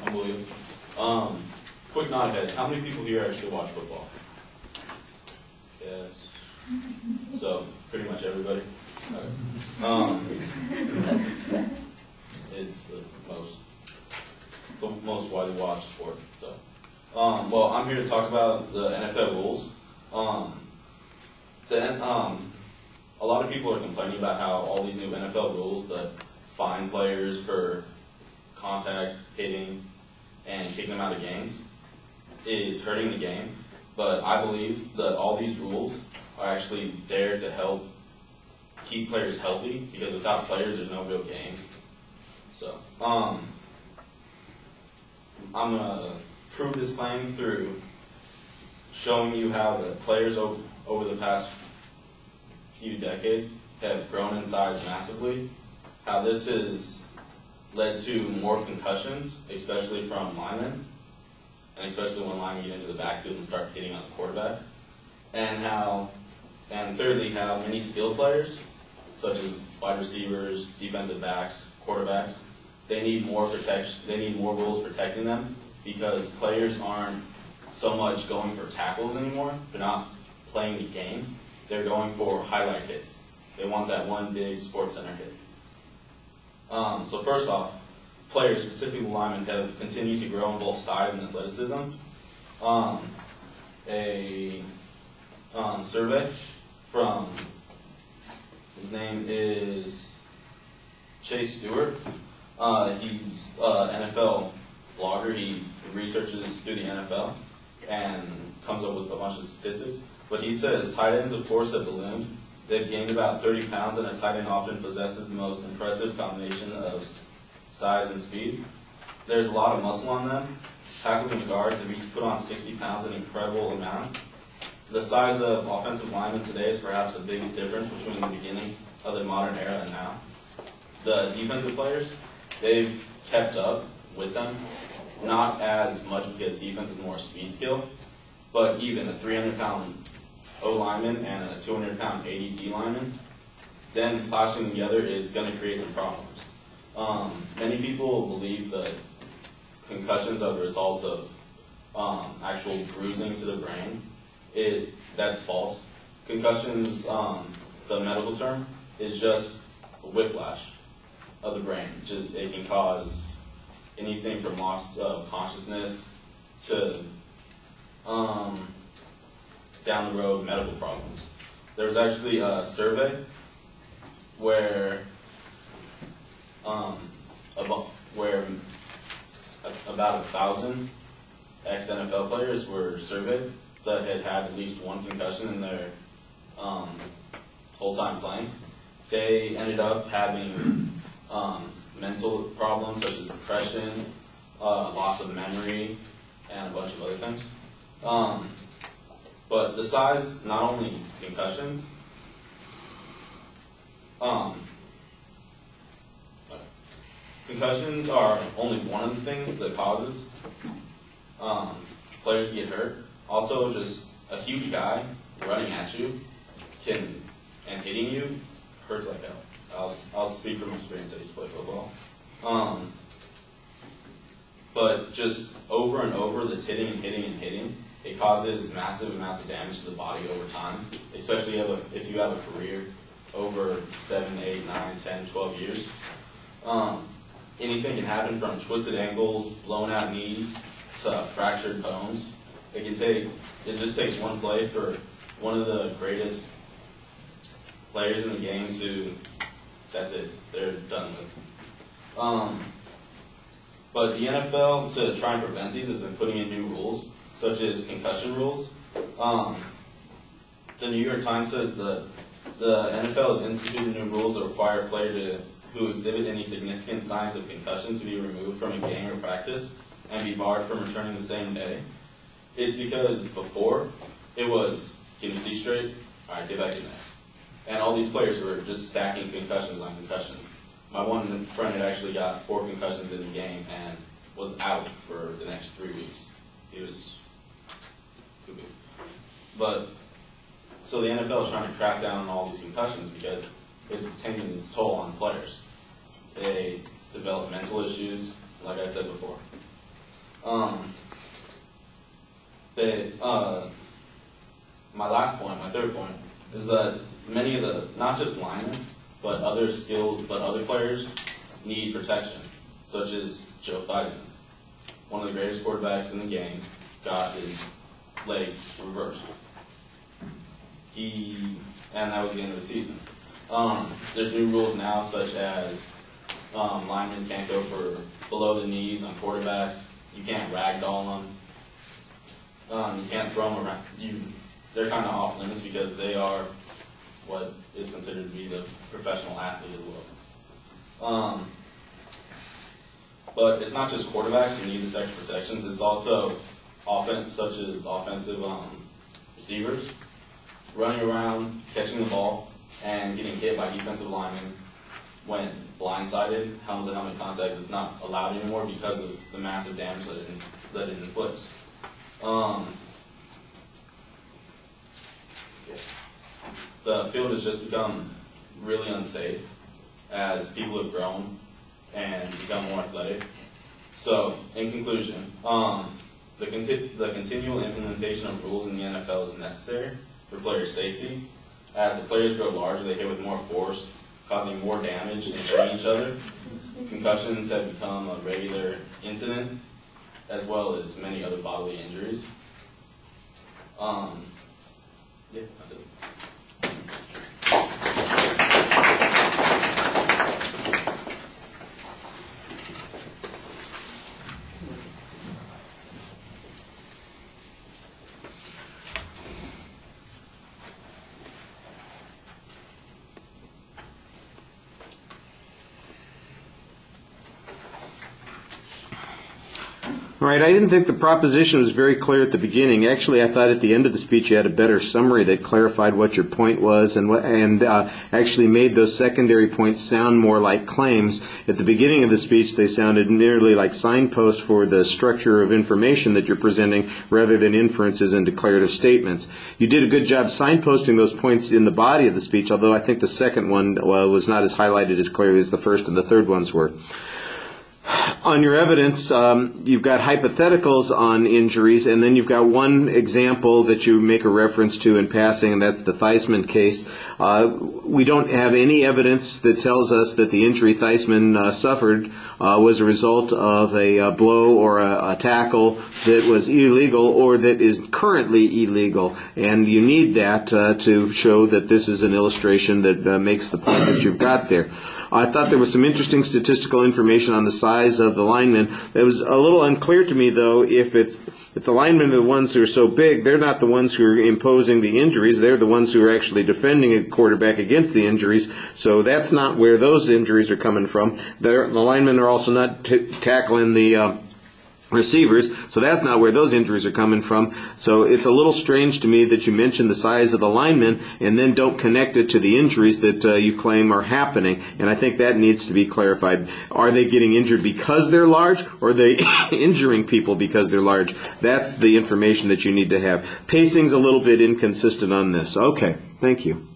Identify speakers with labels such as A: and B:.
A: I'm William. Quick nod ahead. How many people here actually watch football? Yes. So, pretty much everybody. It's the most widely watched sport. So, well, I'm here to talk about the NFL rules. A lot of people are complaining about how all these new NFL rules that fine players for contact, hitting, and kicking them out of games is hurting the game. But I believe that all these rules are actually there to help keep players healthy, because without players, there's no real game. So, I'm going to prove this claim through showing you how the players over the past few decades have grown in size massively, how this has led to more concussions, especially from linemen, and especially when linemen get into the backfield and start hitting on the quarterback, and thirdly, how many skilled players, such as wide receivers, defensive backs, quarterbacks, they need more protection. They need more rules protecting them, because players aren't so much going for tackles anymore. They're not playing the game. They're going for highlight hits. They want that one big SportsCenter hit. So first off, players, specifically linemen, have continued to grow in both size and athleticism. A survey from, his name is Chase Stewart. He's an NFL blogger. He researches through the NFL and comes up with a bunch of statistics. But he says tight ends, of course, have ballooned. They've gained about 30 pounds, and a tight end often possesses the most impressive combination of size and speed. There's a lot of muscle on them. Tackles and guards have each put on 60 pounds, an incredible amount. The size of offensive linemen today is perhaps the biggest difference between the beginning of the modern era and now. The defensive players, they've kept up with them, not as much because defense is more speed skill, but even a 300-pound O lineman and a 200-pound AD lineman, then clashing together is going to create some problems. Many people believe that concussions are the results of actual bruising to the brain. That's false. Concussions, the medical term, is just a whiplash of the brain. It can cause anything from loss of consciousness to down the road medical problems. There was actually a survey where about 1,000 ex-NFL players were surveyed that had had at least one concussion in their whole time playing. They ended up having mental problems such as depression, loss of memory, and a bunch of other things. But the size, not only concussions, concussions are only one of the things that causes players to get hurt. Also, just a huge guy running at you and hitting you hurts like hell. I'll speak from experience. I used to play football. But just over and over, this hitting and hitting and hitting, it causes massive amounts of damage to the body over time, especially if you have a career over 7, 8, 9, 10, 12 years. Anything can happen from twisted ankles, blown out knees, to fractured bones. It just takes one play for one of the greatest players in the game to, that's it, they're done with. But the NFL, to try and prevent these, has been putting in new rules, such as concussion rules. The New York Times says that the NFL has instituted new rules that require a player who exhibit any significant signs of concussion to be removed from a game or practice and be barred from returning the same day. It's because before, it was, can you see straight? All right, get back in there. And all these players were just stacking concussions on concussions. My one friend had actually got 4 concussions in the game and was out for the next 3 weeks. He was cuckoo. But, so the NFL is trying to crack down on all these concussions because it's taking its toll on players. They develop mental issues, like I said before. My third point, is that many of the, not just linemen, but other players need protection, such as Joe Theismann. One of the greatest quarterbacks in the game got his leg reversed. And that was the end of the season. There's new rules now, such as linemen can't go for below the knees on quarterbacks. You can't ragdoll them. You can't throw them around. They're kind of off limits because they are what is considered to be the professional athlete as well. But it's not just quarterbacks who need this extra protections. It's also offense, such as offensive receivers, running around, catching the ball, and getting hit by defensive linemen when blindsided, helmet-to-helmet contact is not allowed anymore because of the massive damage that it inflicts. The field has just become really unsafe as people have grown and become more athletic. So, in conclusion, the continual implementation of rules in the NFL is necessary for player safety. As the players grow larger, they hit with more force, causing more damage and injuring each other. Concussions have become a regular incident, as well as many other bodily injuries. Yeah, that's it.
B: All right, I didn't think the proposition was very clear at the beginning. Actually, I thought at the end of the speech you had a better summary that clarified what your point was and actually made those secondary points sound more like claims. At the beginning of the speech, they sounded nearly like signposts for the structure of information that you're presenting rather than inferences and declarative statements. You did a good job signposting those points in the body of the speech, although I think the second one was not as highlighted as clearly as the first and the third ones were. On your evidence, you've got hypotheticals on injuries, and then you've got one example that you make a reference to in passing, and that's the Theismann case. We don't have any evidence that tells us that the injury Theismann suffered was a result of a blow or a tackle that was illegal or that is currently illegal, and you need that to show that this is an illustration that makes the point that you've got there. I thought there was some interesting statistical information on the size of the linemen. It was a little unclear to me, though, if the linemen are the ones who are so big, they're not the ones who are imposing the injuries. They're the ones who are actually defending a quarterback against the injuries. So that's not where those injuries are coming from. The linemen are also not tackling the receivers, so that's not where those injuries are coming from. So it's a little strange to me that you mention the size of the linemen and then don't connect it to the injuries that you claim are happening, and I think that needs to be clarified. Are they getting injured because they're large, or are they injuring people because they're large? That's the information that you need to have. Pacing's a little bit inconsistent on this. Okay, thank you.